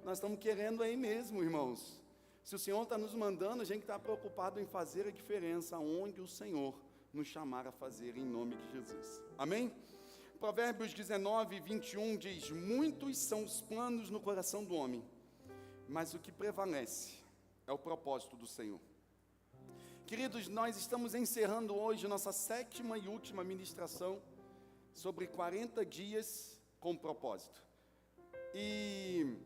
Nós estamos querendo aí mesmo, irmãos. Se o Senhor está nos mandando, a gente está preocupado em fazer a diferença onde o Senhor nos chamar a fazer, em nome de Jesus. Amém? Provérbios 19, 21 diz: muitos são os planos no coração do homem, mas o que prevalece é o propósito do Senhor. Queridos, nós estamos encerrando hoje nossa 7ª e última ministração sobre 40 dias com propósito. E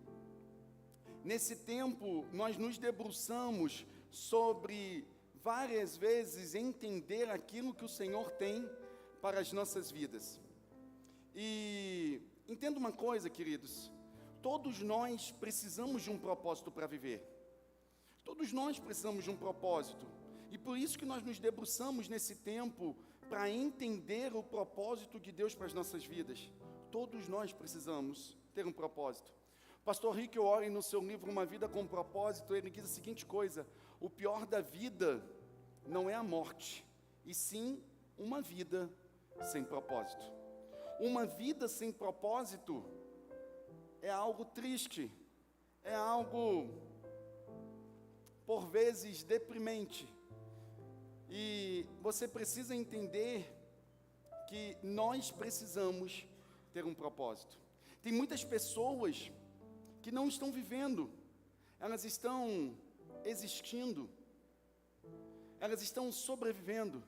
nesse tempo nós nos debruçamos sobre várias vezes entender aquilo que o Senhor tem para as nossas vidas. E entenda uma coisa, queridos, todos nós precisamos de um propósito para viver. Todos nós precisamos de um propósito. E por isso que nós nos debruçamos nesse tempo para entender o propósito de Deus para as nossas vidas. Todos nós precisamos ter um propósito. O pastor Rick Warren, no seu livro Uma Vida com Propósito, ele diz a seguinte coisa: o pior da vida não é a morte, e sim uma vida sem propósito. Uma vida sem propósito é algo triste, é algo, por vezes, deprimente. E você precisa entender que nós precisamos ter um propósito. Tem muitas pessoas que não estão vivendo, elas estão existindo, elas estão sobrevivendo.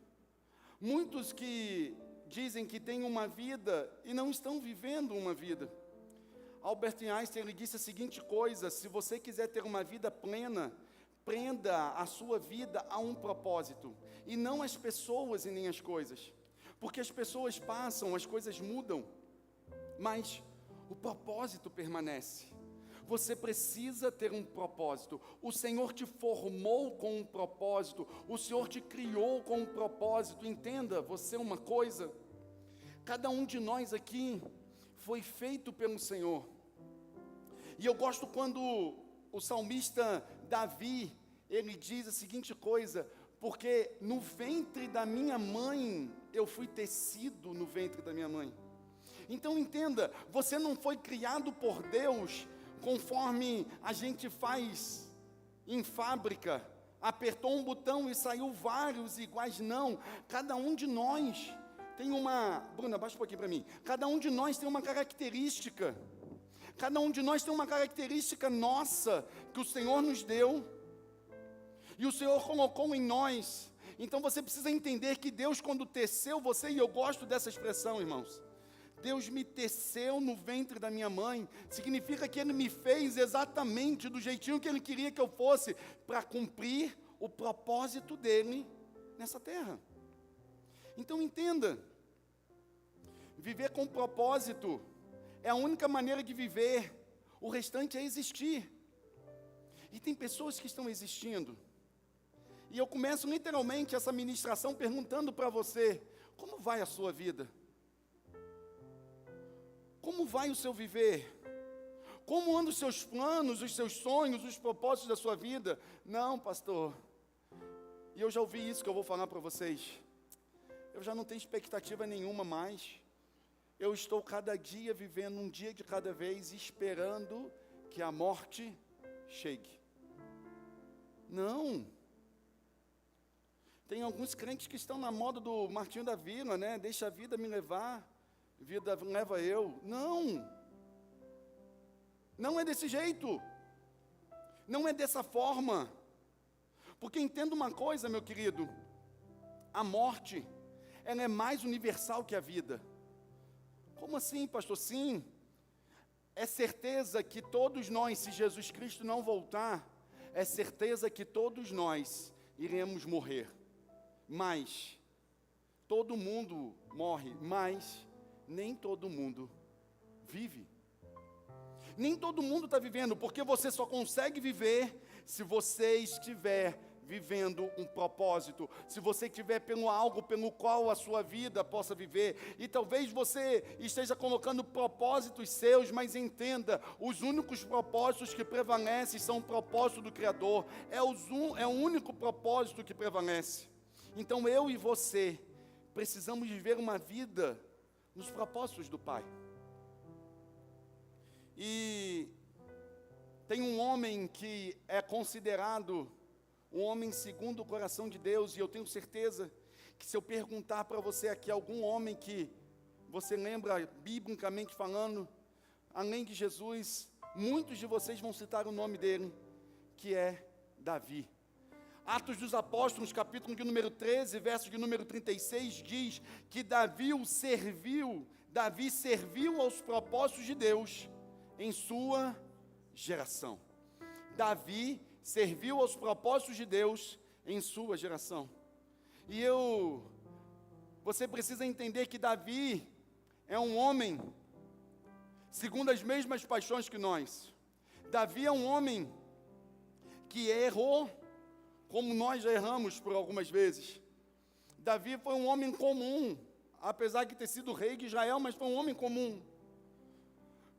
Muitos que dizem que têm uma vida e não estão vivendo uma vida. Albert Einstein, ele disse a seguinte coisa: se você quiser ter uma vida plena, prenda a sua vida a um propósito, e não as pessoas e nem as coisas, porque as pessoas passam, as coisas mudam, mas o propósito permanece. Você precisa ter um propósito. O Senhor te formou com um propósito, o Senhor te criou com um propósito. Entenda você uma coisa: cada um de nós aqui foi feito pelo Senhor. E eu gosto quando o salmista Davi, ele diz a seguinte coisa: porque no ventre da minha mãe, eu fui tecido no ventre da minha mãe. Então entenda, você não foi criado por Deus conforme a gente faz em fábrica, apertou um botão e saiu vários iguais. Não, cada um de nós tem uma... Bruna, abaixa um pouquinho para mim. Cada um de nós tem uma característica. Cada um de nós tem uma característica nossa, que o Senhor nos deu, e o Senhor colocou em nós. Então você precisa entender que Deus, quando teceu você, e eu gosto dessa expressão, irmãos, Deus me teceu no ventre da minha mãe, significa que Ele me fez exatamente do jeitinho que Ele queria que eu fosse, para cumprir o propósito dEle nessa terra. Então entenda, viver com propósito é a única maneira de viver, o restante é existir. E tem pessoas que estão existindo, e eu começo literalmente essa ministração perguntando para você: como vai a sua vida? Como vai o seu viver? Como andam os seus planos, os seus sonhos, os propósitos da sua vida? Não, pastor, e eu já ouvi isso que eu vou falar para vocês, eu já não tenho expectativa nenhuma mais. Eu estou cada dia vivendo um dia de cada vez, esperando que a morte chegue. Não. Tem alguns crentes que estão na moda do Martinho da Vila, né? Deixa a vida me levar, a vida leva eu. Não. Não é desse jeito. Não é dessa forma. Porque entenda uma coisa, meu querido, a morte, ela é mais universal que a vida. Como assim, pastor? Sim, é certeza que todos nós, se Jesus Cristo não voltar, é certeza que todos nós iremos morrer. Mas, todo mundo morre, mas nem todo mundo vive. Nem todo mundo está vivendo, porque você só consegue viver se você estiver vivendo um propósito, se você tiver pelo algo pelo qual a sua vida possa viver. E talvez você esteja colocando propósitos seus, mas entenda, os únicos propósitos que prevalecem são o propósito do Criador, é o único propósito que prevalece. Então eu e você precisamos viver uma vida nos propósitos do Pai. E Tem um homem que é considerado um homem segundo o coração de Deus, e eu tenho certeza que se eu perguntar para você aqui algum homem que você lembra, biblicamente falando, além de Jesus, muitos de vocês vão citar o nome dele, que é Davi. Atos dos Apóstolos, capítulo de número 13, verso de número 36, diz que Davi serviu aos propósitos de Deus em sua geração. Davi serviu aos propósitos de Deus em sua geração. E você precisa entender que Davi é um homem segundo as mesmas paixões que nós. Davi é um homem que errou como nós já erramos por algumas vezes. Davi foi um homem comum, apesar de ter sido rei de Israel, mas foi um homem comum.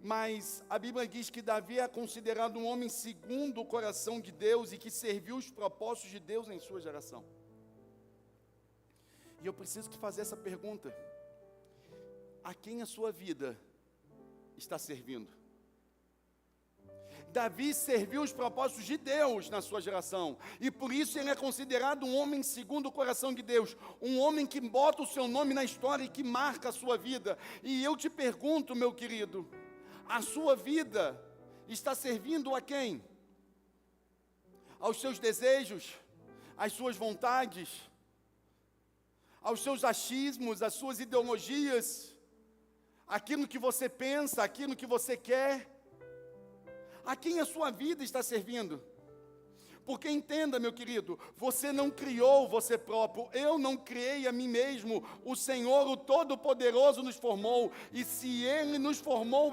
Mas a Bíblia diz que Davi é considerado um homem segundo o coração de Deus e que serviu os propósitos de Deus em sua geração. E eu preciso te fazer essa pergunta: a quem a sua vida está servindo? Davi serviu os propósitos de Deus na sua geração, e por isso ele é considerado um homem segundo o coração de Deus, um homem que bota o seu nome na história e que marca a sua vida. E eu te pergunto, meu querido, a sua vida está servindo a quem? Aos seus desejos, às suas vontades, aos seus achismos, às suas ideologias, aquilo que você pensa, aquilo que você quer? A quem a sua vida está servindo? Porque entenda, meu querido, você não criou você próprio, eu não criei a mim mesmo, o Senhor, o Todo-Poderoso, nos formou, e se Ele nos formou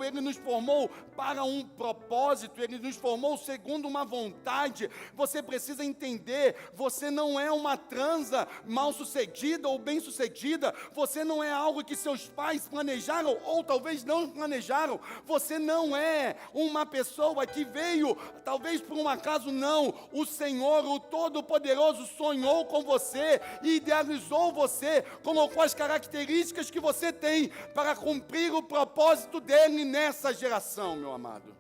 para um propósito, Ele nos formou segundo uma vontade. Você precisa entender, você não é uma transa mal-sucedida ou bem-sucedida, você não é algo que seus pais planejaram, ou talvez não planejaram, você não é uma pessoa que veio, talvez por um acaso, não. O Senhor, o Todo-Poderoso, sonhou com você, idealizou você, colocou as características que você tem para cumprir o propósito dele nessa geração, meu amado.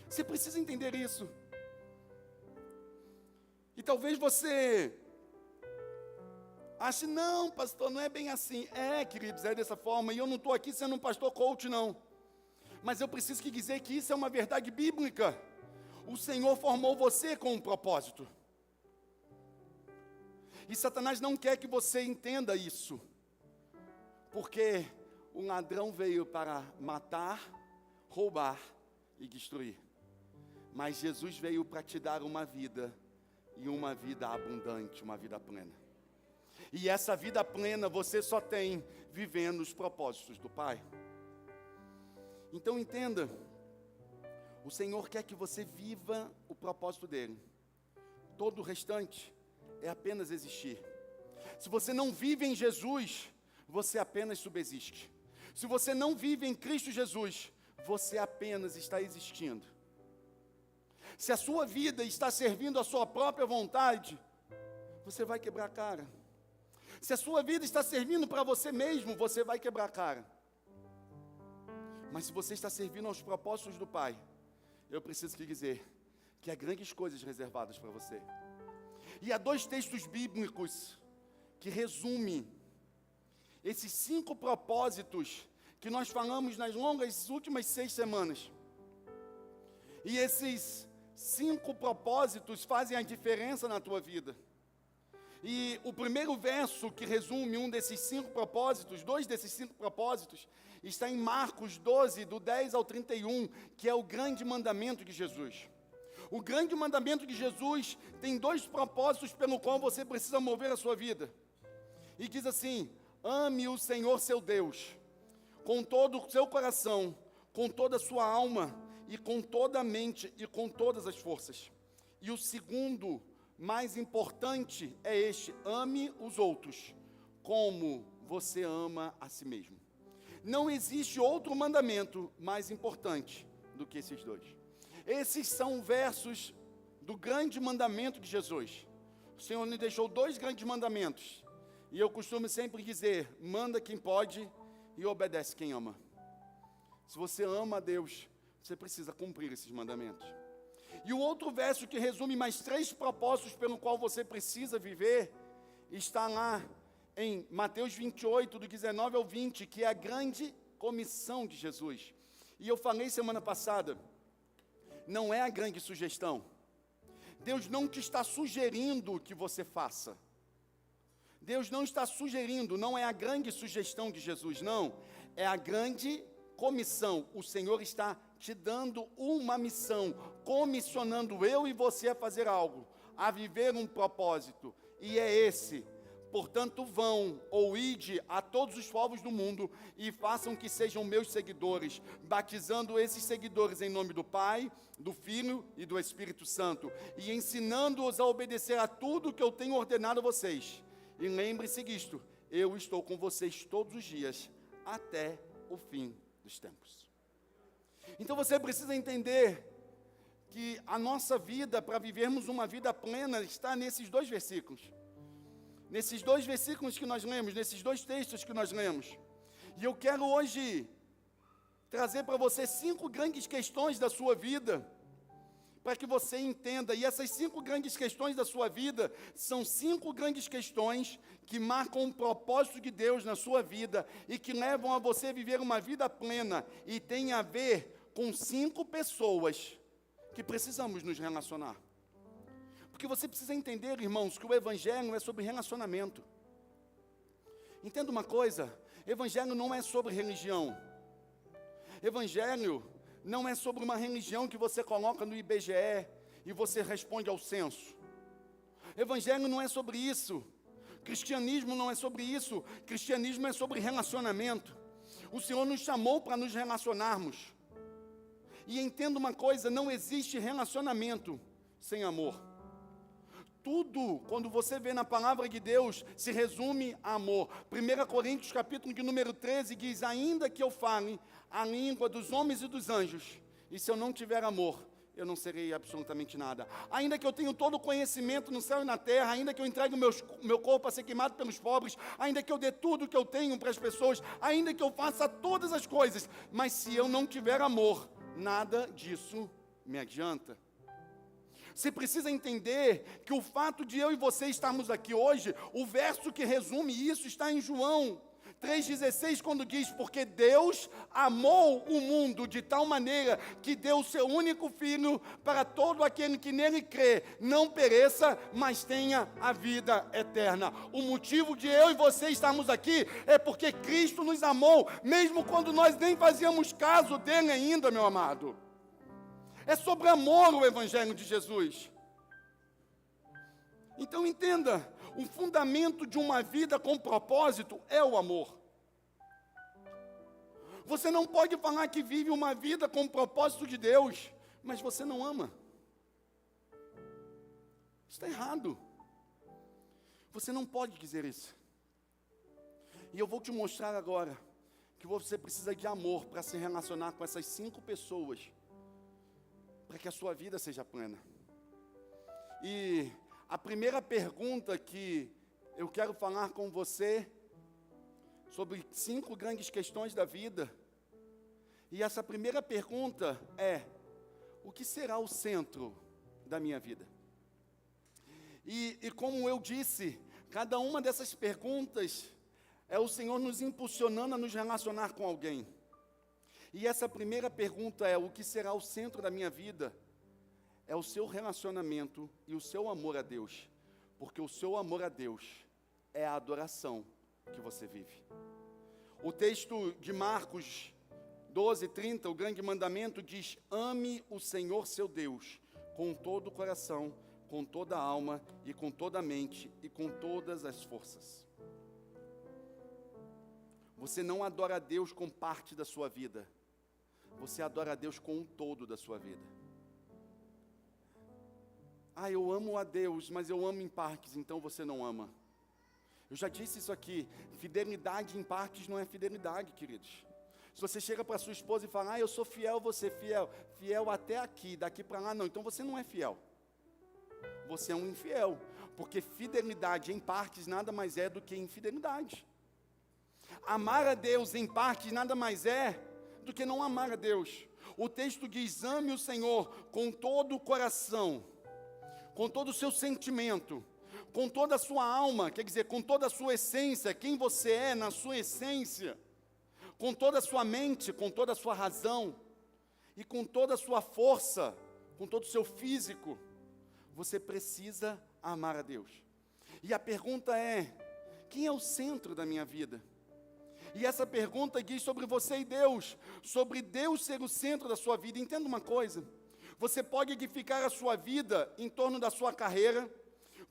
Você precisa entender isso. E talvez você ache: não, pastor, não é bem assim. É, queridos, é dessa forma, e eu não estou aqui sendo um pastor coach, não. Mas eu preciso dizer que isso é uma verdade bíblica. O Senhor formou você com um propósito. E Satanás não quer que você entenda isso. Porque o ladrão veio para matar, roubar e destruir. Mas Jesus veio para te dar uma vida, e uma vida abundante, uma vida plena. E essa vida plena você só tem vivendo os propósitos do Pai. Então entenda, o Senhor quer que você viva o propósito dEle. Todo o restante é apenas existir. Se você não vive em Jesus, você apenas subsiste. Se você não vive em Cristo Jesus, você apenas está existindo. Se a sua vida está servindo a sua própria vontade, você vai quebrar a cara. Se a sua vida está servindo para você mesmo, você vai quebrar a cara. Mas se você está servindo aos propósitos do Pai, eu preciso te dizer que há grandes coisas reservadas para você. E há 2 textos bíblicos que resumem esses 5 propósitos que nós falamos nas últimas 6 semanas. E esses 5 propósitos fazem a diferença na tua vida. E o primeiro verso que resume um desses 5 propósitos, 2 desses 5 propósitos, está em Marcos 12, do 10 ao 31, que é o grande mandamento de Jesus. O grande mandamento de Jesus tem 2 propósitos pelo qual você precisa mover a sua vida. E diz assim: ame o Senhor seu Deus, com todo o seu coração, com toda a sua alma, e com toda a mente, e com todas as forças. E o segundo, mais importante, é este: ame os outros, como você ama a si mesmo. Não existe outro mandamento mais importante do que esses 2. Esses são versos do grande mandamento de Jesus. O Senhor nos deixou 2 grandes mandamentos. E eu costumo sempre dizer: manda quem pode e obedece quem ama. Se você ama a Deus, você precisa cumprir esses mandamentos. E o outro verso que resume mais 3 propósitos pelo qual você precisa viver, está lá em Mateus 28, do 19 ao 20, que é a grande comissão de Jesus. E eu falei semana passada, não é a grande sugestão. Deus não te está sugerindo que você faça. Deus não está sugerindo, não é a grande sugestão de Jesus, não. É a grande comissão. O Senhor está te dando uma missão, comissionando eu e você a fazer algo, a viver um propósito. E é esse. Portanto, vão ou ide a todos os povos do mundo e façam que sejam meus seguidores, batizando esses seguidores em nome do Pai, do Filho e do Espírito Santo, e ensinando-os a obedecer a tudo que eu tenho ordenado a vocês. E lembre-se disto, eu estou com vocês todos os dias, até o fim dos tempos. Então você precisa entender que a nossa vida, para vivermos uma vida plena, está nesses 2 versículos. Nesses 2 versículos que nós lemos, nesses 2 textos que nós lemos. E eu quero hoje trazer para você 5 grandes questões da sua vida, para que você entenda. E essas 5 grandes questões da sua vida são 5 grandes questões que marcam um propósito de Deus na sua vida e que levam a você viver uma vida plena e tem a ver com 5 pessoas que precisamos nos relacionar. Porque você precisa entender, irmãos, que o Evangelho é sobre relacionamento. Entenda uma coisa, Evangelho não é sobre religião. Evangelho não é sobre uma religião que você coloca no IBGE e você responde ao censo. Evangelho não é sobre isso. Cristianismo não é sobre isso. Cristianismo é sobre relacionamento. O Senhor nos chamou para nos relacionarmos. E entenda uma coisa, não existe relacionamento sem amor. Tudo, quando você vê na palavra de Deus, se resume a amor. 1 Coríntios, capítulo de número 13, diz: ainda que eu fale a língua dos homens e dos anjos, e se eu não tiver amor, eu não serei absolutamente nada. Ainda que eu tenha todo o conhecimento no céu e na terra, ainda que eu entregue o meu corpo a ser queimado pelos pobres, ainda que eu dê tudo o que eu tenho para as pessoas, ainda que eu faça todas as coisas, mas se eu não tiver amor, nada disso me adianta. Você precisa entender que o fato de eu e você estarmos aqui hoje, o verso que resume isso está em João 3,16, quando diz: porque Deus amou o mundo de tal maneira que deu o seu único Filho para todo aquele que nele crê, não pereça, mas tenha a vida eterna. O motivo de eu e você estarmos aqui é porque Cristo nos amou, mesmo quando nós nem fazíamos caso dele ainda, meu amado. É sobre amor o Evangelho de Jesus. Então entenda, o fundamento de uma vida com propósito é o amor. Você não pode falar que vive uma vida com propósito de Deus, mas você não ama. Está errado. Você não pode dizer isso. E eu vou te mostrar agora que você precisa de amor para se relacionar com essas 5 pessoas, para que a sua vida seja plena. E a primeira pergunta que eu quero falar com você, sobre 5 grandes questões da vida, e essa primeira pergunta é: o que será o centro da minha vida? E como eu disse, cada uma dessas perguntas é o Senhor nos impulsionando a nos relacionar com alguém. E essa primeira pergunta é: o que será o centro da minha vida? É o seu relacionamento e o seu amor a Deus. Porque o seu amor a Deus é a adoração que você vive. O texto de Marcos 12:30, o grande mandamento diz: ame o Senhor seu Deus com todo o coração, com toda a alma e com toda a mente e com todas as forças. Você não adora a Deus com parte da sua vida. Você adora a Deus com um todo da sua vida. Ah, eu amo a Deus, mas eu amo em partes, então você não ama. Eu já disse isso aqui, fidelidade em partes não é fidelidade, queridos. Se você chega para sua esposa e fala: eu sou fiel, você é fiel. Fiel até aqui, daqui para lá não, então você não é fiel. Você é um infiel, porque fidelidade em partes nada mais é do que infidelidade. Amar a Deus em partes nada mais é do que não amar a Deus. O texto diz: ame o Senhor com todo o coração, com todo o seu sentimento, com toda a sua alma, quer dizer, com toda a sua essência, quem você é na sua essência, com toda a sua mente, com toda a sua razão, e com toda a sua força, com todo o seu físico. Você precisa amar a Deus. E a pergunta é: quem é o centro da minha vida? E essa pergunta diz sobre você e Deus, sobre Deus ser o centro da sua vida. Entenda uma coisa: você pode edificar a sua vida em torno da sua carreira,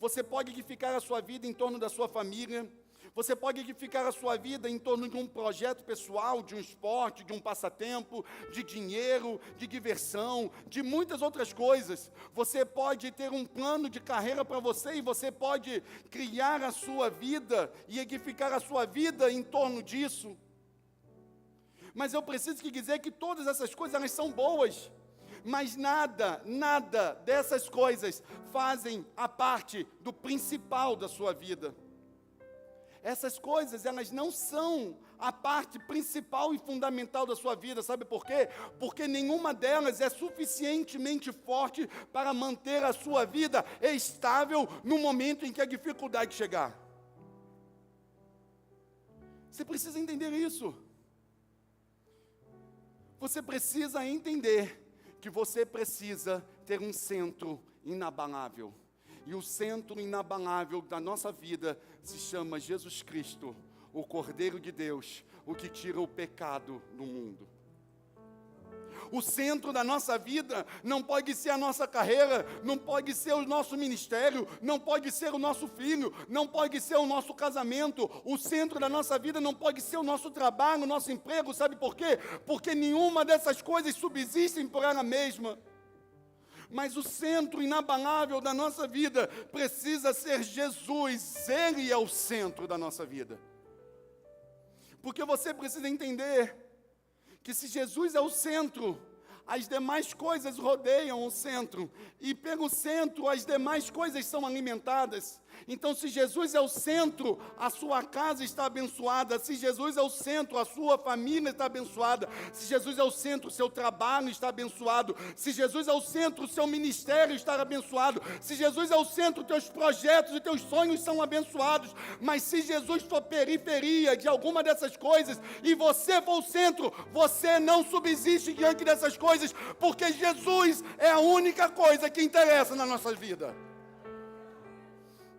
você pode edificar a sua vida em torno da sua família, você pode edificar a sua vida em torno de um projeto pessoal, de um esporte, de um passatempo, de dinheiro, de diversão, de muitas outras coisas. Você pode ter um plano de carreira para você e você pode criar a sua vida e edificar a sua vida em torno disso. Mas eu preciso te dizer que todas essas coisas, elas são boas. Mas nada dessas coisas fazem a parte do principal da sua vida. Essas coisas, elas não são a parte principal e fundamental da sua vida. Sabe por quê? Porque nenhuma delas é suficientemente forte para manter a sua vida estável no momento em que a dificuldade chegar. Você precisa entender isso. Você precisa entender que você precisa ter um centro inabalável. E o centro inabalável da nossa vida se chama Jesus Cristo, o Cordeiro de Deus, o que tira o pecado do mundo. O centro da nossa vida não pode ser a nossa carreira, não pode ser o nosso ministério, não pode ser o nosso filho, não pode ser o nosso casamento. O centro da nossa vida não pode ser o nosso trabalho, o nosso emprego. Sabe por quê? Porque nenhuma dessas coisas subsistem por ela mesma. Mas o centro inabalável da nossa vida precisa ser Jesus. Ele é o centro da nossa vida. Porque você precisa entender que se Jesus é o centro, as demais coisas rodeiam o centro. E pelo centro, as demais coisas são alimentadas. Então, se Jesus é o centro, a sua casa está abençoada. Se Jesus é o centro, a sua família está abençoada. Se Jesus é o centro, o seu trabalho está abençoado. Se Jesus é o centro, o seu ministério está abençoado. Se Jesus é o centro, teus projetos e teus sonhos são abençoados. Mas se Jesus for periferia de alguma dessas coisas e você for o centro, você não subsiste diante dessas coisas, porque Jesus é a única coisa que interessa na nossa vida.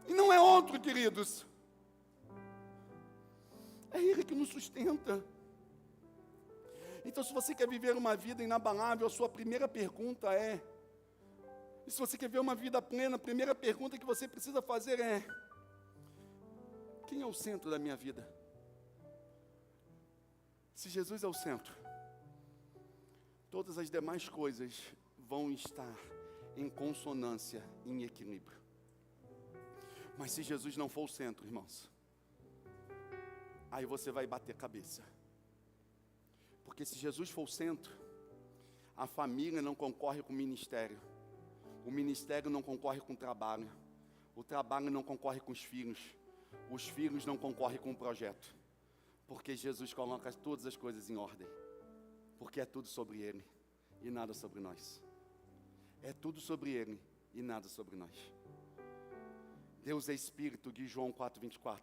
E não é outro, queridos. É Ele que nos sustenta. Então, se você quer viver uma vida inabalável, a sua primeira pergunta é... E se você quer ver uma vida plena, a primeira pergunta que você precisa fazer é... Quem é o centro da minha vida? Se Jesus é o centro, todas as demais coisas vão estar em consonância, em equilíbrio. Mas se Jesus não for o centro, irmãos, aí você vai bater cabeça. Porque se Jesus for o centro, a família não concorre com o ministério não concorre com o trabalho não concorre com os filhos não concorrem com o projeto. Porque Jesus coloca todas as coisas em ordem. Porque é tudo sobre Ele e nada sobre nós. É tudo sobre Ele e nada sobre nós. Deus é Espírito, diz João 4,24.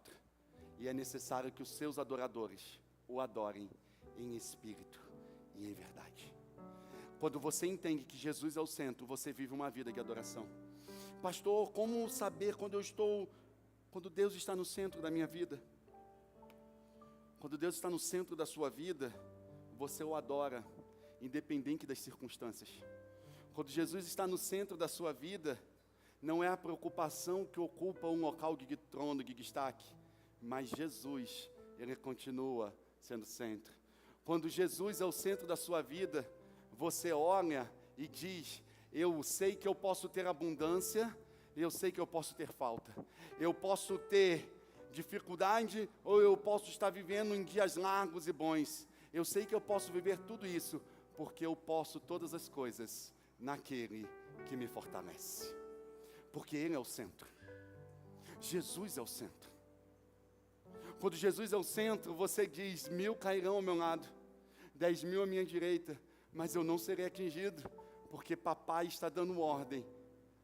E é necessário que os seus adoradores o adorem em espírito e em verdade. Quando você entende que Jesus é o centro, você vive uma vida de adoração. Pastor, como saber quando Deus está no centro da minha vida? Quando Deus está no centro da sua vida, você o adora, independente das circunstâncias. Quando Jesus está no centro da sua vida, não é a preocupação que ocupa um local de trono, de destaque, mas Jesus, Ele continua sendo centro. Quando Jesus é o centro da sua vida, você olha e diz: eu sei que eu posso ter abundância, eu sei que eu posso ter falta. Eu posso ter dificuldade, ou eu posso estar vivendo em dias largos e bons. Eu sei que eu posso viver tudo isso, porque eu posso todas as coisas naquele que me fortalece. Porque Ele é o centro. Jesus é o centro. Quando Jesus é o centro, você diz: 1000 cairão ao meu lado, 10.000 à minha direita, mas eu não serei atingido, porque papai está dando ordem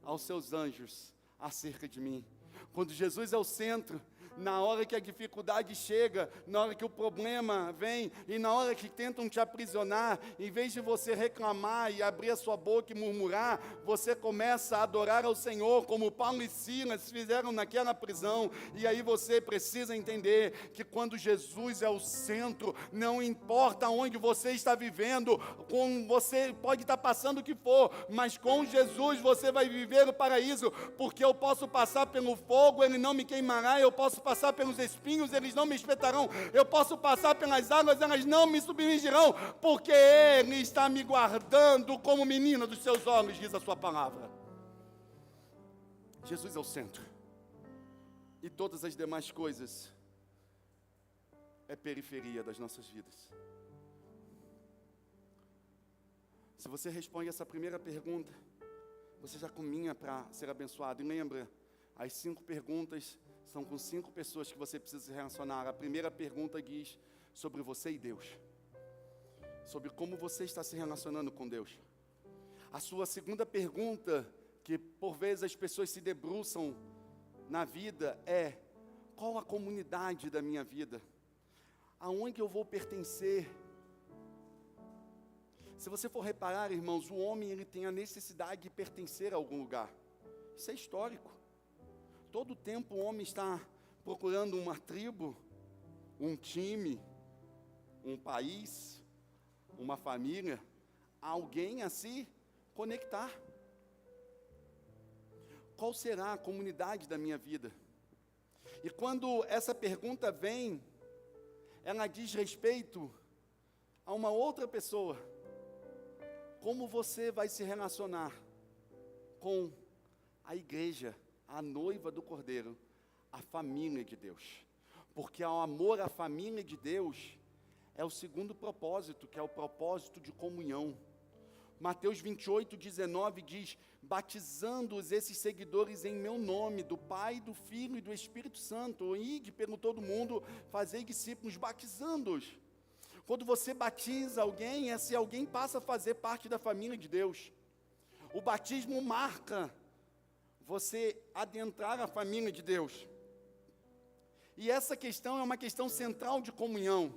aos seus anjos acerca de mim. Quando Jesus é o centro, na hora que a dificuldade chega, na hora que o problema vem, e na hora que tentam te aprisionar, em vez de você reclamar e abrir a sua boca e murmurar, você começa a adorar ao Senhor, como Paulo e Silas fizeram naquela prisão. E aí você precisa entender que quando Jesus é o centro, não importa onde você está vivendo, com você pode estar passando o que for, mas com Jesus você vai viver o paraíso, porque eu posso passar pelo fogo, ele não me queimará, eu posso passar pelos espinhos, eles não me espetarão, eu posso passar pelas águas, elas não me submergirão, porque Ele está me guardando como menina dos seus olhos, diz a sua palavra. Jesus é o centro, e todas as demais coisas é periferia das nossas vidas. Se você responde essa primeira pergunta, você já caminha para ser abençoado. E lembra, as 5 perguntas são com 5 pessoas que você precisa se relacionar. A primeira pergunta diz sobre você e Deus, sobre como você está se relacionando com Deus. A sua segunda pergunta, que por vezes as pessoas se debruçam na vida, é: qual a comunidade da minha vida? Aonde eu vou pertencer? Se você for reparar, irmãos, o homem ele tem a necessidade de pertencer a algum lugar. Isso é histórico. Todo tempo o homem está procurando uma tribo, um time, um país, uma família, alguém a se conectar. Qual será a comunidade da minha vida? E quando essa pergunta vem, ela diz respeito a uma outra pessoa. Como você vai se relacionar com a igreja, a noiva do Cordeiro, a família de Deus? Porque o amor à família de Deus é o segundo propósito, que é o propósito de comunhão. Mateus 28, 19 diz: batizando-os esses seguidores em meu nome, do Pai, do Filho e do Espírito Santo, ide pelo todo mundo, fazei discípulos, batizando-os. Quando você batiza alguém, esse alguém passa a fazer parte da família de Deus. O batismo marca você adentrar a família de Deus. E essa questão é uma questão central de comunhão.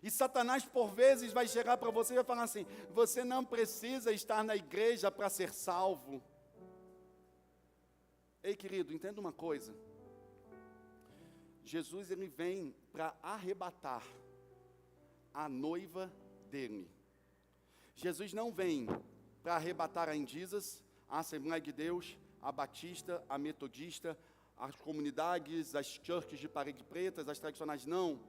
E Satanás, por vezes, vai chegar para você e vai falar assim: você não precisa estar na igreja para ser salvo. Ei, querido, entenda uma coisa. Jesus, ele vem para arrebatar a noiva dele. Jesus não vem para arrebatar a Indizas, a Assembleia de Deus, a Batista, a Metodista, as comunidades, as churches de parede pretas, as tradicionais, não.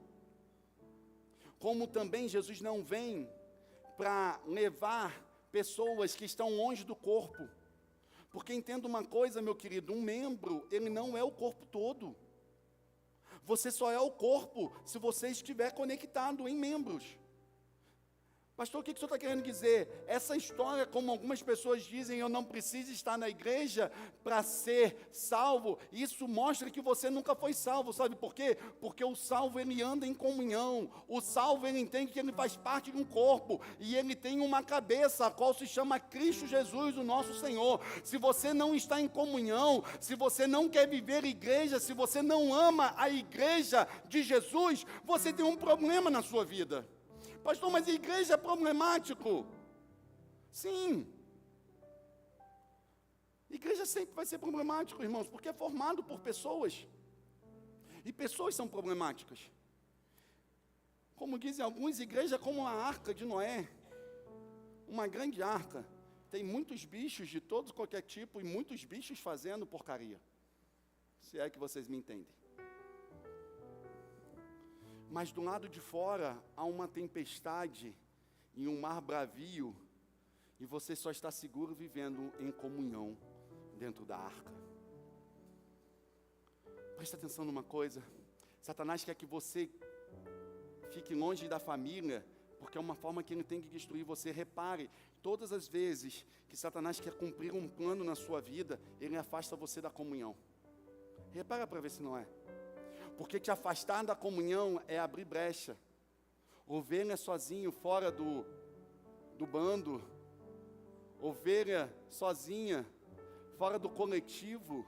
Como também Jesus não vem para levar pessoas que estão longe do corpo. Porque entenda uma coisa, meu querido, um membro, ele não é o corpo todo. Você só é o corpo se você estiver conectado em membros. Pastor, o que o senhor está querendo dizer? Essa história, como algumas pessoas dizem, eu não preciso estar na igreja para ser salvo. Isso mostra que você nunca foi salvo, sabe por quê? Porque o salvo, ele anda em comunhão. O salvo, ele entende que ele faz parte de um corpo. E ele tem uma cabeça, a qual se chama Cristo Jesus, o nosso Senhor. Se você não está em comunhão, se você não quer viver igreja, se você não ama a igreja de Jesus, você tem um problema na sua vida. Pastor, mas a igreja é problemático. Sim. Igreja sempre vai ser problemático, irmãos, porque é formado por pessoas. E pessoas são problemáticas. Como dizem alguns, igreja é como a arca de Noé. Uma grande arca. Tem muitos bichos de todo qualquer tipo e muitos bichos fazendo porcaria. Se é que vocês me entendem. Mas do lado de fora há uma tempestade e um mar bravio, e você só está seguro vivendo em comunhão dentro da arca. Presta atenção numa coisa: Satanás quer que você fique longe da família, porque é uma forma que ele tem de destruir você. Repare, todas as vezes que Satanás quer cumprir um plano na sua vida, ele afasta você da comunhão. Repara para ver se não é. Porque te afastar da comunhão é abrir brecha. Ovelha sozinho, fora do bando, ovelha sozinha, fora do coletivo,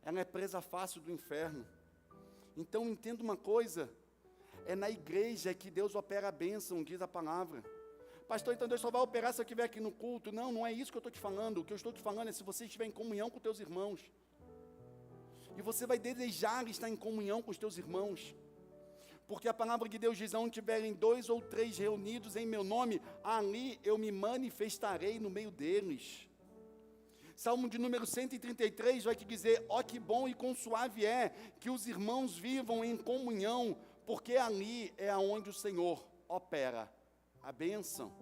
ela é presa fácil do inferno. Então entenda uma coisa, é na igreja que Deus opera a bênção, diz a palavra. Pastor, então Deus só vai operar se eu estiver aqui no culto. Não, não é isso que eu estou te falando. O que eu estou te falando é se você estiver em comunhão com teus irmãos. E você vai desejar estar em comunhão com os teus irmãos. Porque a palavra de Deus diz, onde tiverem 2 ou 3 reunidos em meu nome, ali eu me manifestarei no meio deles. Salmo de número 133 vai te dizer, ó que bom e quão suave é que os irmãos vivam em comunhão, porque ali é onde o Senhor opera a bênção.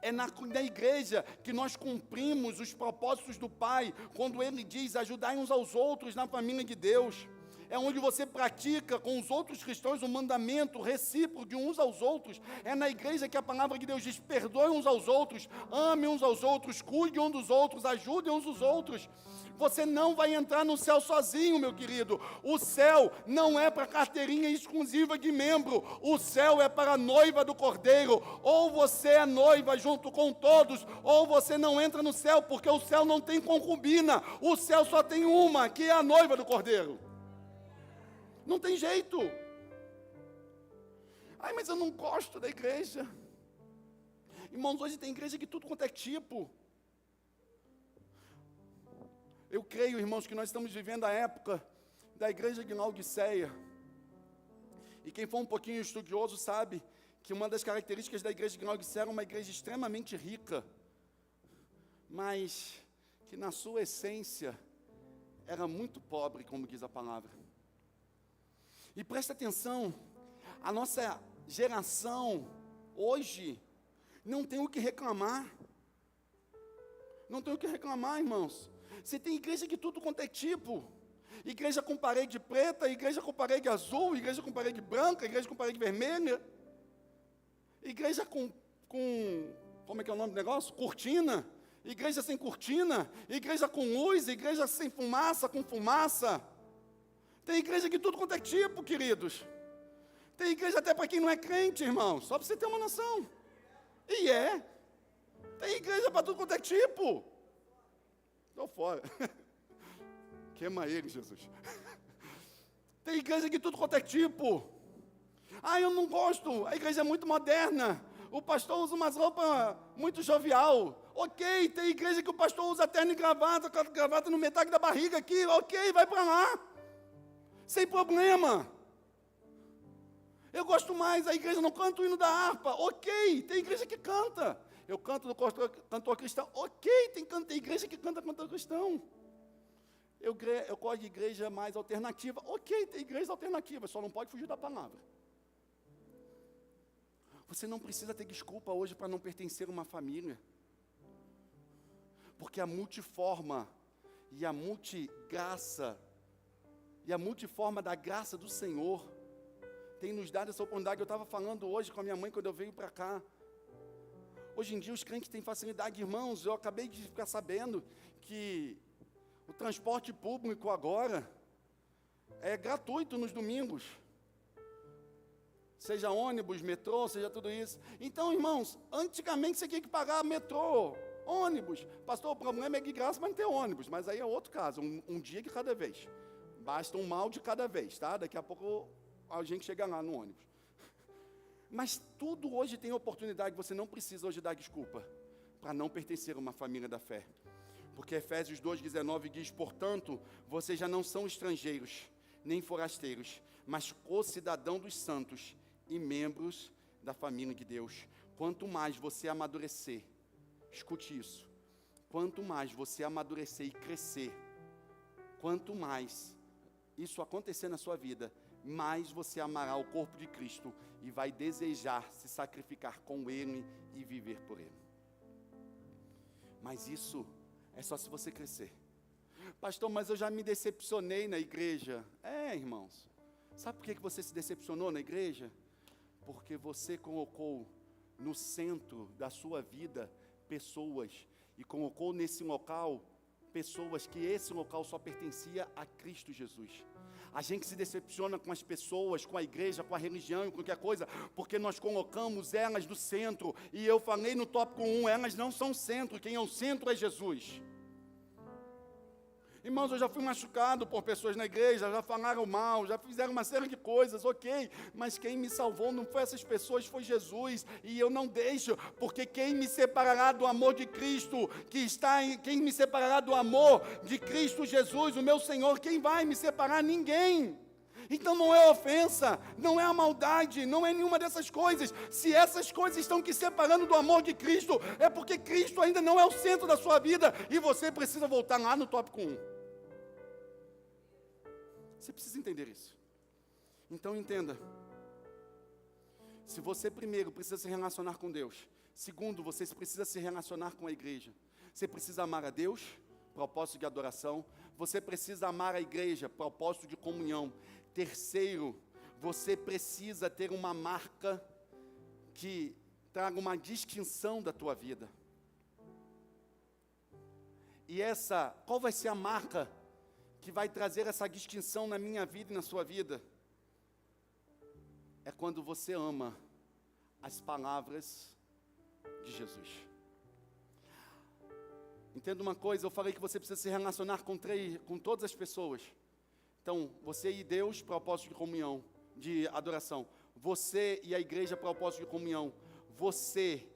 É na igreja que nós cumprimos os propósitos do Pai, quando Ele diz, ajudai uns aos outros na família de Deus. É onde você pratica com os outros cristãos o mandamento recíproco de uns aos outros. É na igreja que a palavra de Deus diz, perdoe uns aos outros, ame uns aos outros, cuide uns dos outros, ajude uns dos outros. Você não vai entrar no céu sozinho, meu querido. O céu não é para carteirinha exclusiva de membro. O céu é para a noiva do Cordeiro. Ou você é noiva junto com todos, ou você não entra no céu, porque o céu não tem concubina. O céu só tem uma, que é a noiva do Cordeiro. Não tem jeito. Ai, mas eu não gosto da igreja. Irmãos, hoje tem igreja de tudo quanto é tipo. Eu creio, irmãos, que nós estamos vivendo a época da igreja de Laodiceia. E quem for um pouquinho estudioso sabe que uma das características da igreja de Laodiceia era uma igreja extremamente rica, mas que na sua essência era muito pobre, como diz a palavra. E presta atenção, a nossa geração hoje não tem o que reclamar. Não tem o que reclamar, irmãos. Você tem igreja de tudo quanto é tipo. Igreja com parede preta, igreja com parede azul, igreja com parede branca, igreja com parede vermelha. Igreja com como é que é o nome do negócio? Cortina. Igreja sem cortina. Igreja com luz, igreja sem fumaça, com fumaça. Tem igreja de tudo quanto é tipo, queridos. Tem igreja até para quem não é crente, irmão. Só para você ter uma noção. E é. Tem igreja para tudo quanto é tipo. Estou fora. Queima ele, Jesus. Tem igreja de tudo quanto é tipo. Ah, eu não gosto. A igreja é muito moderna. O pastor usa umas roupas muito jovial. Ok, tem igreja que o pastor usa terno e gravata, com a gravata no metade da barriga aqui. Ok, vai para lá. Sem problema. Eu gosto mais, a igreja não canta o hino da harpa. Ok, tem igreja que canta. Eu canto do cantor cristão. Ok, tem igreja que canta cantor cristão. Eu gosto de igreja mais alternativa. Ok, tem igreja alternativa, só não pode fugir da palavra. Você não precisa ter desculpa hoje para não pertencer a uma família. Porque a multiforma e a multigraça e a multiforma da graça do Senhor tem nos dado essa oportunidade. Eu estava falando hoje com a minha mãe quando eu veio para cá. Hoje em dia os crentes têm facilidade, irmãos. Eu acabei de ficar sabendo que o transporte público agora é gratuito nos domingos. Seja ônibus, metrô, seja tudo isso. Então, irmãos, antigamente você tinha que pagar metrô, ônibus. Pastor, o problema é de graça, mas não tem ônibus. Mas aí é outro caso, um dia de cada vez. Basta um mal de cada vez, tá? Daqui a pouco a gente chega lá no ônibus. Mas tudo hoje tem oportunidade, você não precisa hoje dar desculpa para não pertencer a uma família da fé. Porque Efésios 2,19 diz, portanto, vocês já não são estrangeiros, nem forasteiros, mas co-cidadão dos santos e membros da família de Deus. Quanto mais você amadurecer, escute isso, quanto mais você amadurecer e crescer, quanto mais isso acontecer na sua vida, mais você amará o corpo de Cristo e vai desejar se sacrificar com Ele e viver por Ele. Mas isso é só se você crescer. Pastor, mas eu já me decepcionei na igreja. Irmãos, sabe por que você se decepcionou na igreja? Porque você colocou no centro da sua vida pessoas e colocou nesse local pessoas que esse local só pertencia a Cristo Jesus. A gente se decepciona com as pessoas, com a igreja, com a religião e com qualquer coisa, porque nós colocamos elas no centro. E eu falei no tópico 1, elas não são centro, quem é o centro é Jesus. Irmãos, eu já fui machucado por pessoas na igreja, já falaram mal, já fizeram uma série de coisas, ok, mas quem me salvou não foi essas pessoas, foi Jesus, e eu não deixo, porque quem me separará do amor de Cristo, quem me separará do amor de Cristo Jesus, o meu Senhor, quem vai me separar? Ninguém. Então não é ofensa, não é a maldade, não é nenhuma dessas coisas. Se essas coisas estão te separando do amor de Cristo, é porque Cristo ainda não é o centro da sua vida, e você precisa voltar lá no tópico 1. Você precisa entender isso. Então entenda. Se você primeiro precisa se relacionar com Deus. Segundo, você precisa se relacionar com a igreja. Você precisa amar a Deus, propósito de adoração. Você precisa amar a igreja, propósito de comunhão. Terceiro, você precisa ter uma marca que traga uma distinção da tua vida. E qual vai ser a marca que vai trazer essa distinção na minha vida e na sua vida? É quando você ama as palavras de Jesus. Entenda uma coisa, eu falei que você precisa se relacionar com todas as pessoas. Então, você e Deus, propósito de comunhão, de adoração. Você e a igreja, propósito de comunhão. Você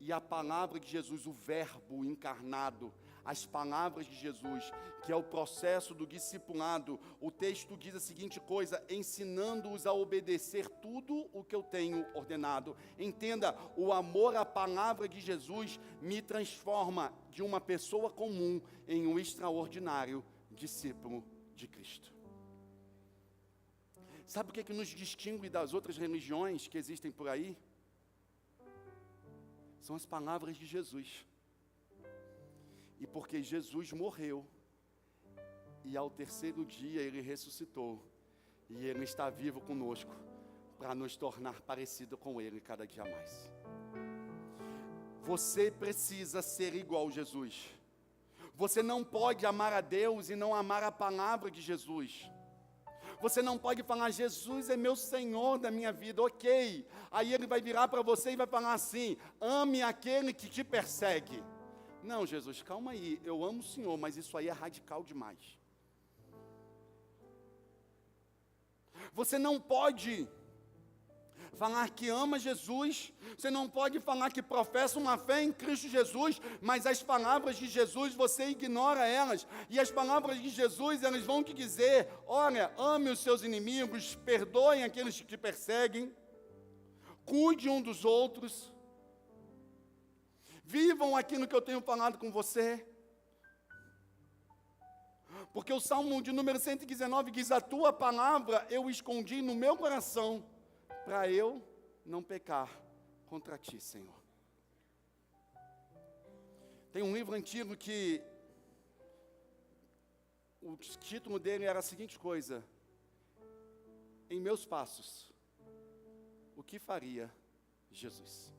e a palavra de Jesus, o verbo encarnado, as palavras de Jesus, que é o processo do discipulado. O texto diz a seguinte coisa: ensinando-os a obedecer tudo o que eu tenho ordenado. Entenda, o amor à palavra de Jesus me transforma de uma pessoa comum em um extraordinário discípulo de Cristo. Sabe o que nos distingue das outras religiões que existem por aí? São as palavras de Jesus. E porque Jesus morreu, e ao terceiro dia Ele ressuscitou, e Ele está vivo conosco, para nos tornar parecido com Ele cada dia mais. Você precisa ser igual a Jesus. Você não pode amar a Deus e não amar a palavra de Jesus. Você não pode falar, Jesus é meu Senhor da minha vida, ok. Aí Ele vai virar para você e vai falar assim, ame aquele que te persegue. Não, Jesus, calma aí, eu amo o Senhor, mas isso aí é radical demais. Você não pode falar que ama Jesus, você não pode falar que professa uma fé em Cristo Jesus, mas as palavras de Jesus, você ignora elas, e as palavras de Jesus, elas vão te dizer, olha, ame os seus inimigos, perdoem aqueles que te perseguem, cuide um dos outros, vivam aquilo que eu tenho falado com você. Porque o Salmo de número 119 diz, a tua palavra eu escondi no meu coração, para eu não pecar contra ti, Senhor. Tem um livro antigo que o título dele era a seguinte coisa: em meus passos, o que faria Jesus?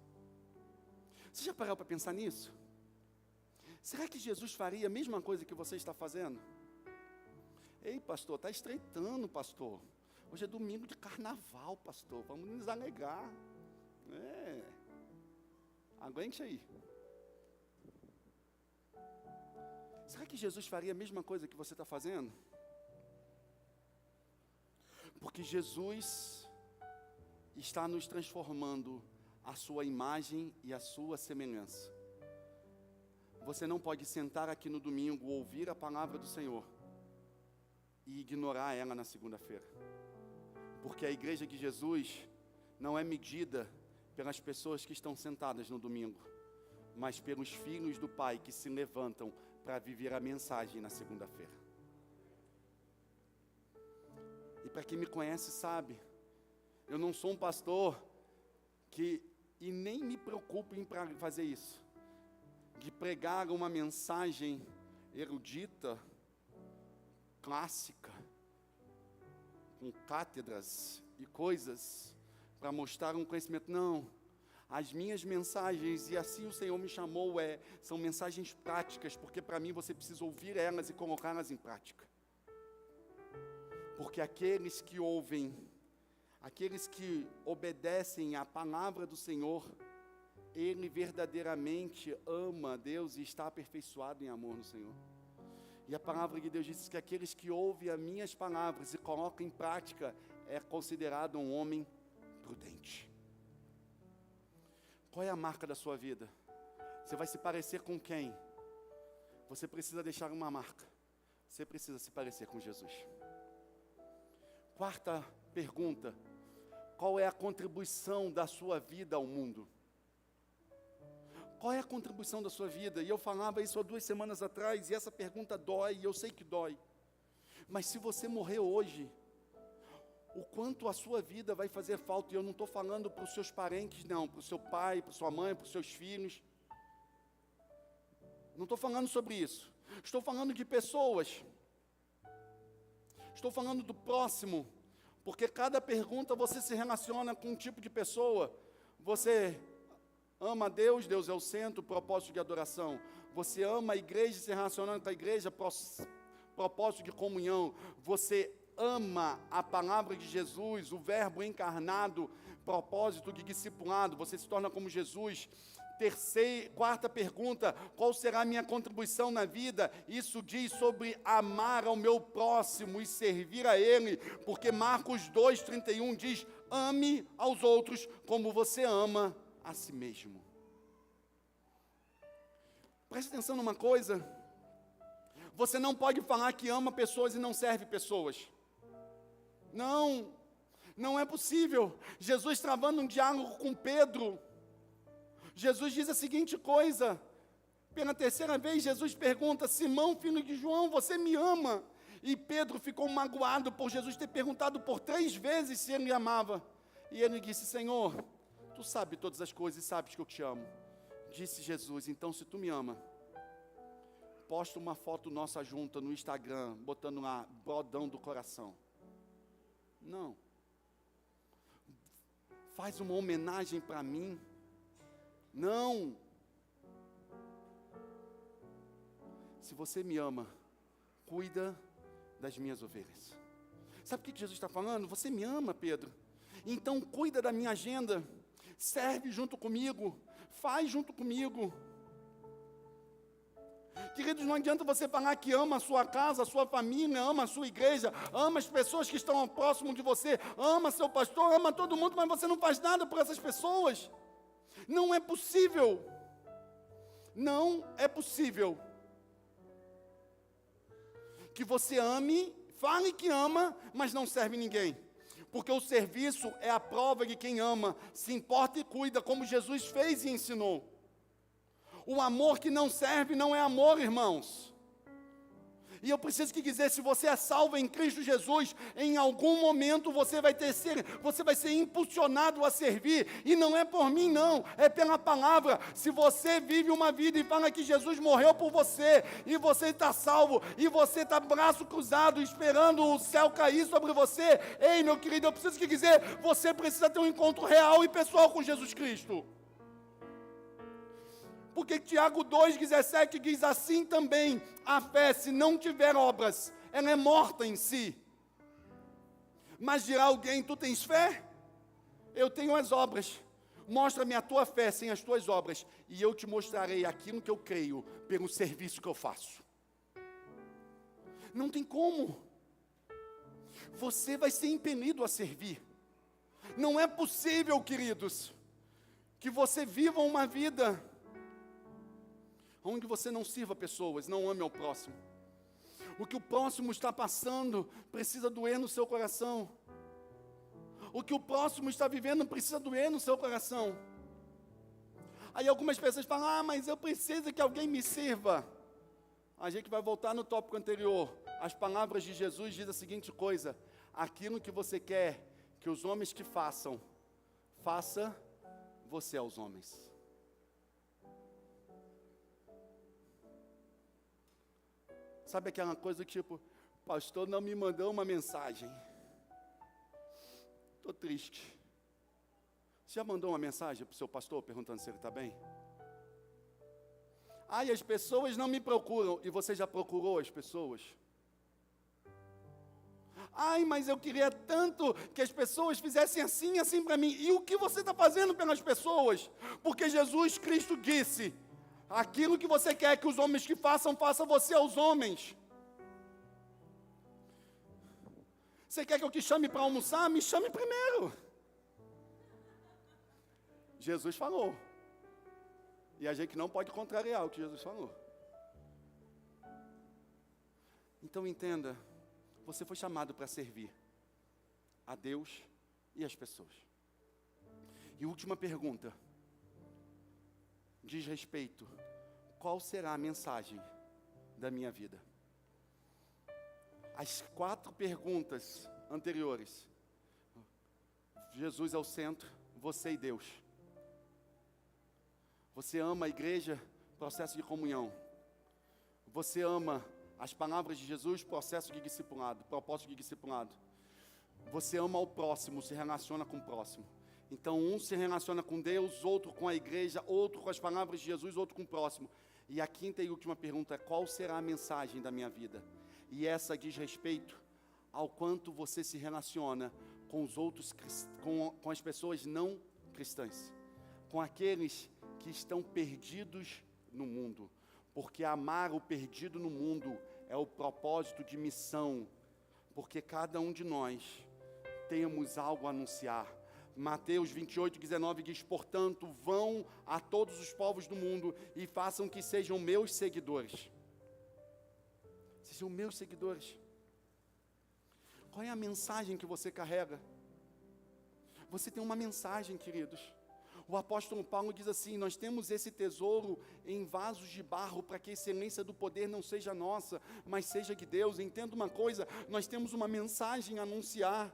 Você já parou para pensar nisso? Será que Jesus faria a mesma coisa que você está fazendo? Ei, pastor, está estreitando, pastor. Hoje é domingo de carnaval, pastor. Vamos nos alegrar. Aguente aí. Será que Jesus faria a mesma coisa que você está fazendo? Porque Jesus está nos transformando a sua imagem e a sua semelhança. Você não pode sentar aqui no domingo, ouvir a palavra do Senhor e ignorar ela na segunda-feira. Porque a igreja de Jesus não é medida pelas pessoas que estão sentadas no domingo, mas pelos filhos do Pai que se levantam para viver a mensagem na segunda-feira. E para quem me conhece sabe, eu não sou um pastor e nem me preocupo em fazer isso, de pregar uma mensagem erudita, clássica, com cátedras e coisas, para mostrar um conhecimento. Não, as minhas mensagens, e assim o Senhor me chamou, são mensagens práticas, porque para mim você precisa ouvir elas e colocá-las em prática. Porque aqueles que ouvem, aqueles que obedecem à palavra do Senhor, ele verdadeiramente ama a Deus e está aperfeiçoado em amor no Senhor. E a palavra de Deus diz que aqueles que ouvem as minhas palavras e colocam em prática, é considerado um homem prudente. Qual é a marca da sua vida? Você vai se parecer com quem? Você precisa deixar uma marca. Você precisa se parecer com Jesus. Quarta pergunta: qual é a contribuição da sua vida ao mundo? Qual é a contribuição da sua vida? E eu falava isso há 2 semanas atrás, e essa pergunta dói, e eu sei que dói. Mas se você morrer hoje, o quanto a sua vida vai fazer falta? E eu não estou falando para os seus parentes, não, para o seu pai, para sua mãe, para os seus filhos. Não estou falando sobre isso. Estou falando de pessoas. Estou falando do próximo. Porque cada pergunta você se relaciona com um tipo de pessoa. Você ama a Deus, Deus é o centro, propósito de adoração. Você ama a igreja, se relacionando com a igreja, propósito de comunhão. Você ama a palavra de Jesus, o verbo encarnado, propósito de discipulado. Você se torna como Jesus. Quarta pergunta: qual será a minha contribuição na vida? Isso diz sobre amar ao meu próximo e servir a Ele, porque Marcos 2,31 diz: ame aos outros como você ama a si mesmo. Preste atenção numa coisa: você não pode falar que ama pessoas e não serve pessoas. Não é possível. Jesus travando um diálogo com Pedro, Jesus diz a seguinte coisa, pela 3ª vez Jesus pergunta: Simão, filho de João, você me ama? E Pedro ficou magoado por Jesus ter perguntado por 3 vezes se ele amava. E ele disse: Senhor, tu sabes todas as coisas e sabes que eu te amo. Disse Jesus: então se tu me ama, posta uma foto nossa junta no Instagram, botando lá, brodão do coração. Não. Faz uma homenagem para mim. Não. Se você me ama, cuida das minhas ovelhas. Sabe o que Jesus está falando? Você me ama, Pedro. Então cuida da minha agenda. Serve junto comigo. Faz junto comigo. Queridos, não adianta você falar que ama a sua casa, a sua família, ama a sua igreja, ama as pessoas que estão próximo de você, ama seu pastor, ama todo mundo, mas você não faz nada por essas pessoas. Não é possível. Não é possível que você ame, fale que ama, mas não serve ninguém. Porque o serviço é a prova de quem ama, se importa e cuida, como Jesus fez e ensinou. O amor que não serve não é amor, irmãos. E eu preciso que dizer, se você é salvo em Cristo Jesus, em algum momento você vai ser impulsionado a servir, e não é por mim não, é pela palavra. Se você vive uma vida e fala que Jesus morreu por você, e você está salvo, e você está braço cruzado, esperando o céu cair sobre você, ei meu querido, eu preciso que dizer, você precisa ter um encontro real e pessoal com Jesus Cristo. Porque Tiago 2,17 diz assim também: a fé, se não tiver obras, ela é morta em si. Mas dirá alguém: tu tens fé? Eu tenho as obras. Mostra-me a tua fé sem as tuas obras, e eu te mostrarei aquilo que eu creio, pelo serviço que eu faço. Não tem como. Você vai ser impelido a servir. Não é possível, queridos, que você viva uma vida onde você não sirva pessoas, não ame ao próximo. O que o próximo está passando precisa doer no seu coração. O que o próximo está vivendo precisa doer no seu coração. Aí algumas pessoas falam: mas eu preciso que alguém me sirva. A gente vai voltar no tópico anterior. As palavras de Jesus dizem a seguinte coisa: aquilo que você quer que os homens te façam, faça você aos homens. Sabe aquela coisa tipo: pastor não me mandou uma mensagem, estou triste. Você já mandou uma mensagem para o seu pastor perguntando se ele está bem? E as pessoas não me procuram. E você já procurou as pessoas? Ai, mas eu queria tanto que as pessoas fizessem assim, assim para mim. E o que você está fazendo pelas pessoas? Porque Jesus Cristo disse, aquilo que você quer que os homens que façam, faça você aos homens. Você quer que eu te chame para almoçar? Me chame primeiro. Jesus falou. E a gente não pode contrariar o que Jesus falou. Então entenda, você foi chamado para servir a Deus e as pessoas. E última pergunta, diz respeito, qual será a mensagem da minha vida? As 4 perguntas anteriores, Jesus é o centro, você e Deus. Você ama a igreja, processo de comunhão. Você ama as palavras de Jesus, processo de discipulado, propósito de discipulado. Você ama o próximo, se relaciona com o próximo. Então um se relaciona com Deus, outro com a igreja, outro com as palavras de Jesus, outro com o próximo. E a 5ª e última pergunta é, qual será a mensagem da minha vida? E essa diz respeito ao quanto você se relaciona com os outros, com as pessoas não cristãs, com aqueles que estão perdidos no mundo, porque amar o perdido no mundo é o propósito de missão, porque cada um de nós temos algo a anunciar. Mateus 28:19 diz, portanto, vão a todos os povos do mundo e façam que sejam meus seguidores. Sejam meus seguidores. Qual é a mensagem que você carrega? Você tem uma mensagem, queridos. O apóstolo Paulo diz assim, nós temos esse tesouro em vasos de barro, para que a excelência do poder não seja nossa, mas seja de Deus. Entenda uma coisa, nós temos uma mensagem a anunciar.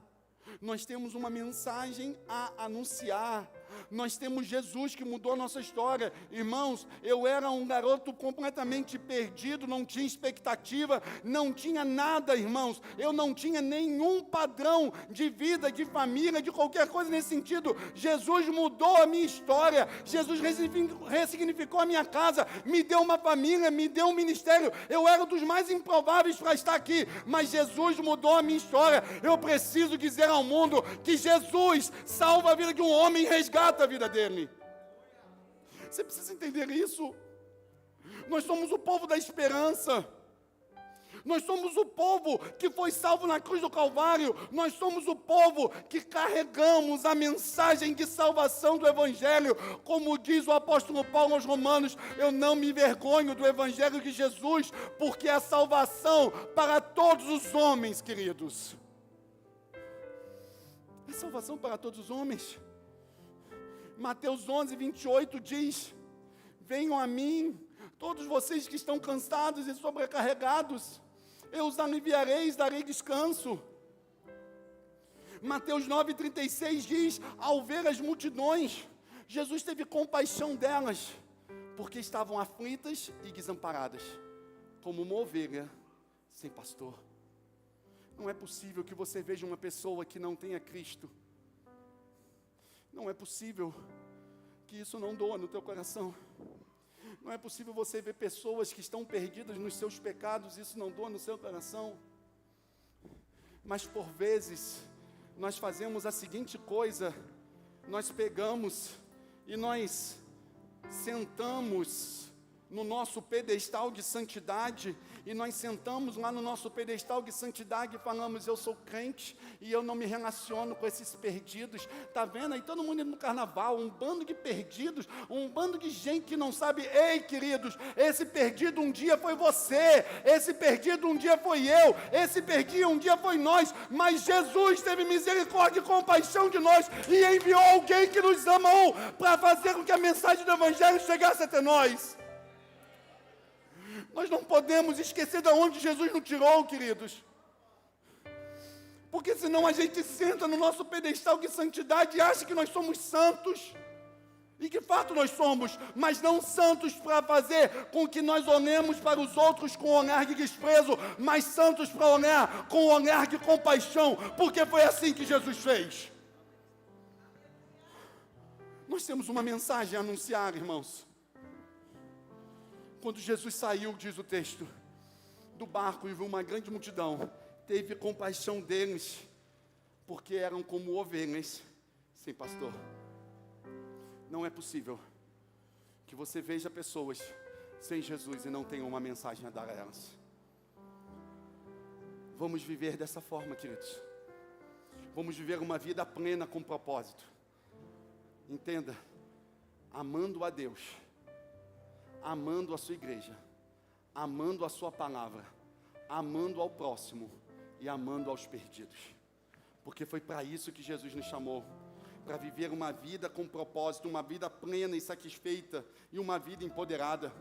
Nós temos uma mensagem a anunciar. Nós temos Jesus que mudou a nossa história. Irmãos, eu era um garoto completamente perdido, não tinha expectativa, não tinha nada, irmãos. Eu não tinha nenhum padrão de vida, de família, de qualquer coisa nesse sentido. Jesus mudou a minha história. Jesus ressignificou a minha casa, me deu uma família, me deu um ministério. Eu era um dos mais improváveis para estar aqui, mas Jesus mudou a minha história. Eu preciso dizer ao mundo que Jesus salva a vida de um homem e resgata a vida dele. Você precisa entender isso. Nós somos o povo da esperança. Nós somos o povo que foi salvo na cruz do Calvário. Nós somos o povo que carregamos a mensagem de salvação do Evangelho. Como diz o apóstolo Paulo aos Romanos, eu não me envergonho do Evangelho de Jesus, porque é salvação para todos os homens, queridos. É salvação para todos os homens. Mateus 11:28 diz, venham a mim, todos vocês que estão cansados e sobrecarregados, eu os aliviarei, darei descanso. Mateus 9:36 diz, ao ver as multidões, Jesus teve compaixão delas, porque estavam aflitas e desamparadas, como uma ovelha sem pastor. Não é possível que você veja uma pessoa que não tenha Cristo. Não é possível que isso não doa no teu coração. Não é possível você ver pessoas que estão perdidas nos seus pecados, isso não doa no seu coração. Mas por vezes, nós fazemos a seguinte coisa, nós pegamos e nós sentamos no nosso pedestal de santidade, e nós sentamos lá no nosso pedestal de santidade e falamos, eu sou crente e eu não me relaciono com esses perdidos. Está vendo aí todo mundo indo no carnaval, um bando de perdidos, um bando de gente que não sabe. Ei, queridos, esse perdido um dia foi você, esse perdido um dia foi eu, esse perdido um dia foi nós, mas Jesus teve misericórdia e compaixão de nós e enviou alguém que nos amou para fazer com que a mensagem do Evangelho chegasse até nós. Nós não podemos esquecer de onde Jesus nos tirou, queridos. Porque senão a gente senta no nosso pedestal de santidade e acha que nós somos santos. E de fato nós somos, mas não santos para fazer com que nós olhemos para os outros com um olhar de desprezo, mas santos para olhar com um olhar de compaixão, porque foi assim que Jesus fez. Nós temos uma mensagem a anunciar, irmãos. Quando Jesus saiu, diz o texto, do barco e viu uma grande multidão, teve compaixão deles, porque eram como ovelhas sem pastor. Não é possível que você veja pessoas sem Jesus e não tenha uma mensagem a dar a elas. Vamos viver dessa forma, queridos. Vamos viver uma vida plena com propósito. Entenda, amando a Deus, amando a sua igreja, amando a sua palavra, amando ao próximo e amando aos perdidos. Porque foi para isso que Jesus nos chamou, para viver uma vida com propósito, uma vida plena e satisfeita e uma vida empoderada.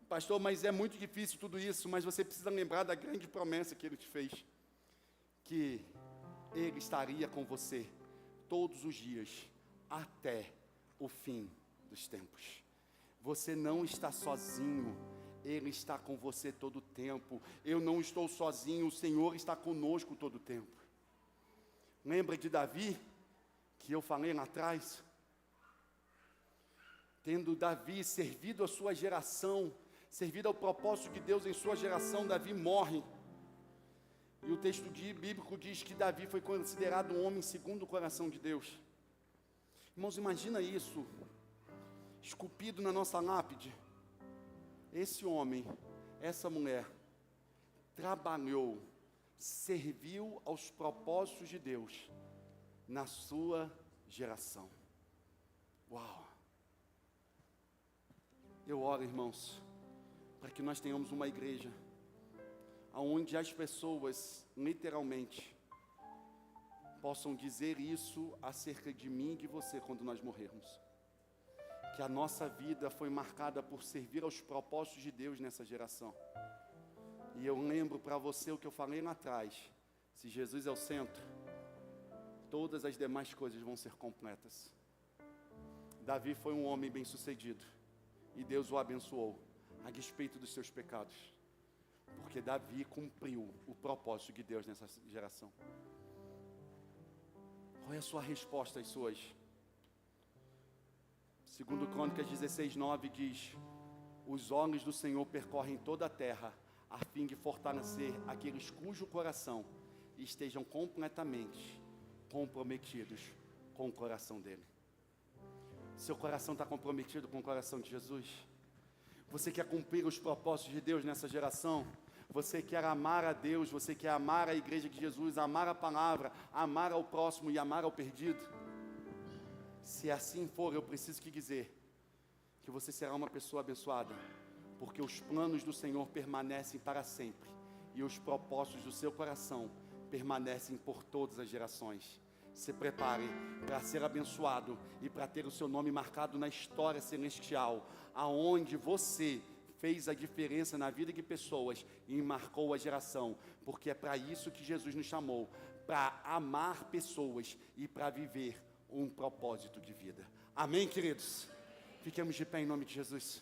Pastor, mas é muito difícil tudo isso, mas você precisa lembrar da grande promessa que Ele te fez, que Ele estaria com você todos os dias, até o fim dos tempos. Você não está sozinho, Ele está com você todo o tempo. Eu não estou sozinho, o Senhor está conosco todo o tempo. Lembra de Davi, que eu falei lá atrás? Tendo Davi servido a sua geração, servido ao propósito de Deus em sua geração, Davi morre. E o texto bíblico diz que Davi foi considerado um homem segundo o coração de Deus. Irmãos, imagina isso, esculpido na nossa lápide. Esse homem, essa mulher, trabalhou, serviu aos propósitos de Deus na sua geração. Uau! Eu oro, irmãos, para que nós tenhamos uma igreja onde as pessoas, literalmente, possam dizer isso acerca de mim e de você quando nós morrermos. Que a nossa vida foi marcada por servir aos propósitos de Deus nessa geração. E eu lembro para você o que eu falei lá atrás: se Jesus é o centro, todas as demais coisas vão ser completas. Davi foi um homem bem-sucedido, e Deus o abençoou, a despeito dos seus pecados, porque Davi cumpriu o propósito de Deus nessa geração. Qual é a sua resposta a isso hoje? Segundo Crônicas 16:9 diz: os olhos do Senhor percorrem toda a terra, a fim de fortalecer aqueles cujo coração estejam completamente comprometidos com o coração dele. Seu coração está comprometido com o coração de Jesus? Você quer cumprir os propósitos de Deus nessa geração? Você quer amar a Deus, você quer amar a igreja de Jesus, amar a palavra, amar ao próximo e amar ao perdido? Se assim for, eu preciso te dizer que você será uma pessoa abençoada, porque os planos do Senhor permanecem para sempre, e os propósitos do seu coração permanecem por todas as gerações. Se prepare para ser abençoado e para ter o seu nome marcado na história celestial, aonde você fez a diferença na vida de pessoas e marcou a geração, porque é para isso que Jesus nos chamou, para amar pessoas e para viver um propósito de vida. Amém, queridos? Fiquemos de pé em nome de Jesus.